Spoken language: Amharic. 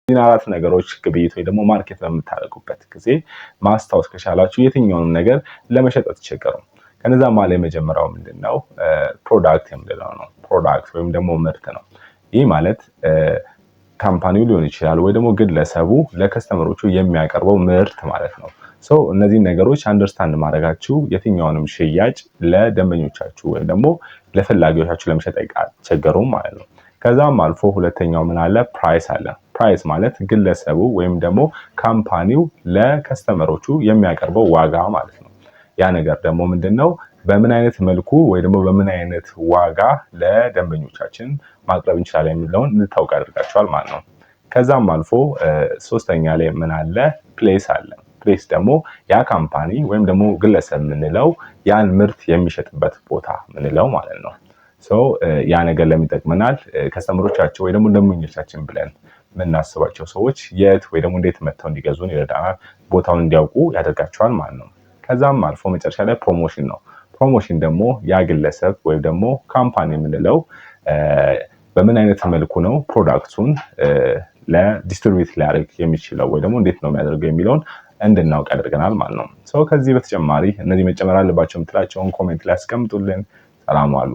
እነዚህን አራት ነገሮች ግብይት ወይ ደግሞ ማርኬት በምታደርጉበት ጊዜ ማስታወስ ከቻላችሁ የትኛውንም ነገር ለመሸጥ አትቸገሩም። ከነዛ መሀል የመጀመሪያው ምንድነው? ፕሮዳክት የምንለው ነው። ፕሮዳክት ወይም ደግሞ ምርት ነው። ይህ ማለት ካምፓኒው ሊሆን ይችላል ወይ ደግሞ ግለሰቡ ለከስተመሮቹ የሚያቀርበው ምርት ማለት ነው። እነዚህን ነገሮች አንደርስታንድ ማድረጋችሁ የትኛውንም ሽያጭ ለደንበኞቻችሁ ወይም ደግሞ ለፈላጊዎቻችሁ ለመሸጥ አይቸገሩም ማለት ነው። ከዛም አልፎ ሁለተኛው ምን አለ? ፕራይስ አለ። ፕራይስ ማለት ግለሰቡ ወይም ደግሞ ካምፓኒው ለከስተመሮቹ የሚያቀርበው ዋጋ ማለት ነው። ያ ነገር ደግሞ ምንድነው? በምን አይነት መልኩ ወይ ደግሞ በምን አይነት ዋጋ ለደንበኞቻችን ማቅረብ እንችላለን የሚለውን እንድታውቁ ያደርጋችኋል ማለት ነው። ከዛም አልፎ ሶስተኛ ላይ ምን አለ? ፕሌስ አለ። ፕሌስ ደግሞ ያ ካምፓኒ ወይም ደግሞ ግለሰብ የምንለው ያን ምርት የሚሸጥበት ቦታ ምንለው ማለት ነው። ያ ነገር ለምን ይጠቅመናል? ከስተመሮቻቸው ወይ ደግሞ ደንበኞቻችን ብለን የምናስባቸው ሰዎች የት ወይ ደግሞ እንዴት መጥተው እንዲገዙን ይረዳናል። ቦታውን እንዲያውቁ ያደርጋቸዋል ማለት ነው። ከዛም አልፎ መጨረሻ ላይ ፕሮሞሽን ነው። ፕሮሞሽን ደግሞ ያ ግለሰብ ወይም ደግሞ ካምፓኒ የምንለው በምን አይነት መልኩ ነው ፕሮዳክቱን ለዲስትሪቢዩት ሊያደርግ የሚችለው ወይ ደግሞ እንዴት ነው የሚያደርገው የሚለውን እንድናውቅ ያደርገናል ማለት ነው። ከዚህ በተጨማሪ እነዚህ መጨመር አለባቸው የምትላቸውን ኮሜንት ላይ አስቀምጡልን። ሰላም ዋሉ።